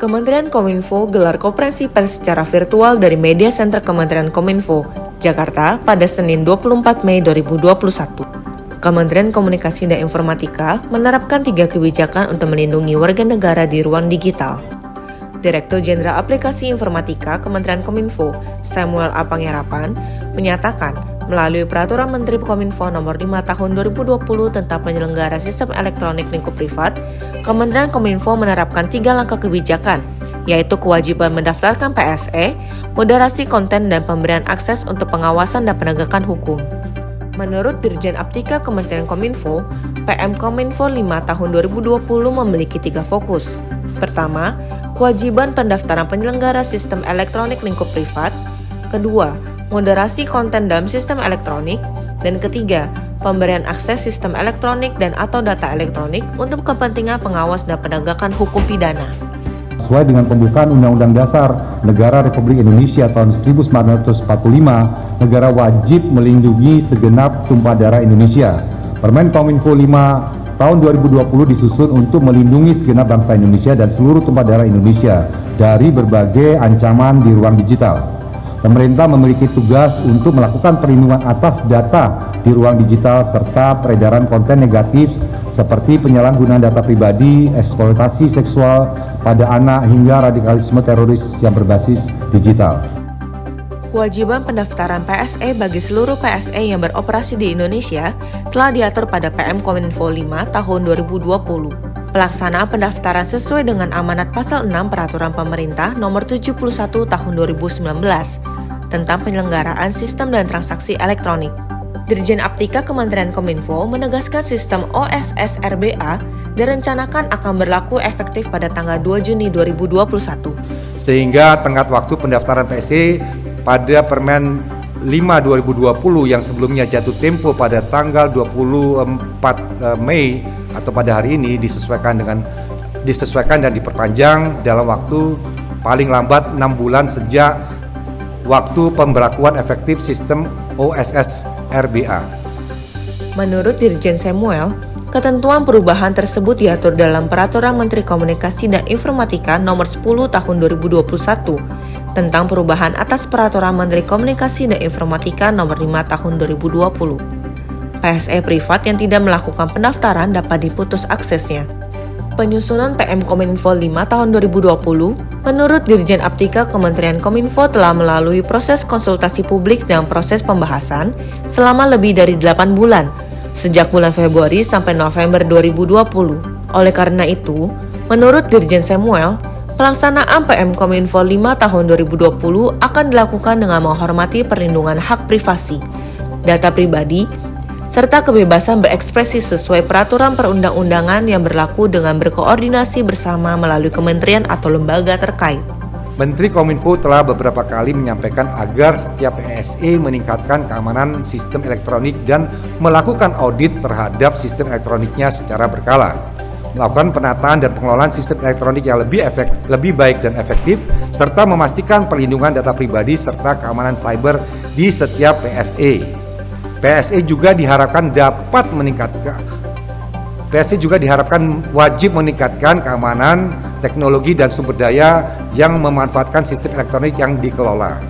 Kementerian Kominfo gelar konferensi pers secara virtual dari Media Center Kementerian Kominfo, Jakarta pada Senin 24 Mei 2021. Kementerian Komunikasi dan Informatika menerapkan 3 kebijakan untuk melindungi warga negara di ruang digital. Direktur Jenderal Aplikasi Informatika Kementerian Kominfo, Samuel A. Panggerapan, menyatakan melalui Peraturan Menteri Kominfo Nomor 5 Tahun 2020 tentang penyelenggara sistem elektronik lingkup privat, Kementerian Kominfo menerapkan 3 langkah kebijakan, yaitu kewajiban mendaftarkan PSE, moderasi konten dan pemberian akses untuk pengawasan dan penegakan hukum. Menurut Dirjen Aptika Kementerian Kominfo, PM Kominfo 5 Tahun 2020 memiliki 3 fokus. Pertama, kewajiban pendaftaran penyelenggara sistem elektronik lingkup privat. Kedua, moderasi konten dalam sistem elektronik. Dan ketiga, pemberian akses sistem elektronik dan atau data elektronik untuk kepentingan pengawas dan penegakan hukum pidana. Sesuai dengan pembukaan Undang-Undang Dasar Negara Republik Indonesia tahun 1945, negara wajib melindungi segenap tumpah darah Indonesia. Permen Kominfo 5 tahun 2020 disusun untuk melindungi segenap bangsa Indonesia dan seluruh tumpah darah Indonesia dari berbagai ancaman di ruang digital. Pemerintah memiliki tugas untuk melakukan perlindungan atas data di ruang digital serta peredaran konten negatif seperti penyalahgunaan data pribadi, eksploitasi seksual pada anak hingga radikalisme teroris yang berbasis digital. Kewajiban pendaftaran PSE bagi seluruh PSE yang beroperasi di Indonesia telah diatur pada PM Kominfo 5 Tahun 2020. Pelaksanaan pendaftaran sesuai dengan amanat Pasal 6 Peraturan Pemerintah Nomor 71 Tahun 2019 tentang penyelenggaraan sistem dan transaksi elektronik. Dirjen Aptika Kementerian Kominfo menegaskan sistem OSS RBA direncanakan akan berlaku efektif pada tanggal 2 Juni 2021. Sehingga tenggat waktu pendaftaran PSE pada Permen 5 2020 yang sebelumnya jatuh tempo pada tanggal 24 Mei atau pada hari ini disesuaikan dan diperpanjang dalam waktu paling lambat 6 bulan sejak waktu pemberlakuan efektif sistem OSS RBA. Menurut Dirjen Samuel, ketentuan perubahan tersebut diatur dalam Peraturan Menteri Komunikasi dan Informatika Nomor 10 Tahun 2021 tentang perubahan atas Peraturan Menteri Komunikasi dan Informatika Nomor 5 Tahun 2020. PSE privat yang tidak melakukan pendaftaran dapat diputus aksesnya. Penyusunan PM Kominfo 5 Tahun 2020, menurut Dirjen Aptika Kementerian Kominfo telah melalui proses konsultasi publik dan proses pembahasan selama lebih dari 8 bulan, sejak bulan Februari sampai November 2020. Oleh karena itu, menurut Dirjen Samuel, pelaksanaan PM Kominfo 5 Tahun 2020 akan dilakukan dengan menghormati perlindungan hak privasi, data pribadi, serta kebebasan berekspresi sesuai peraturan perundang-undangan yang berlaku dengan berkoordinasi bersama melalui kementerian atau lembaga terkait. Menteri Kominfo telah beberapa kali menyampaikan agar setiap PSE meningkatkan keamanan sistem elektronik dan melakukan audit terhadap sistem elektroniknya secara berkala, melakukan penataan dan pengelolaan sistem elektronik yang lebih baik dan efektif, serta memastikan perlindungan data pribadi serta keamanan cyber di setiap PSE. PSE juga diharapkan wajib meningkatkan keamanan, teknologi dan sumber daya yang memanfaatkan sistem elektronik yang dikelola.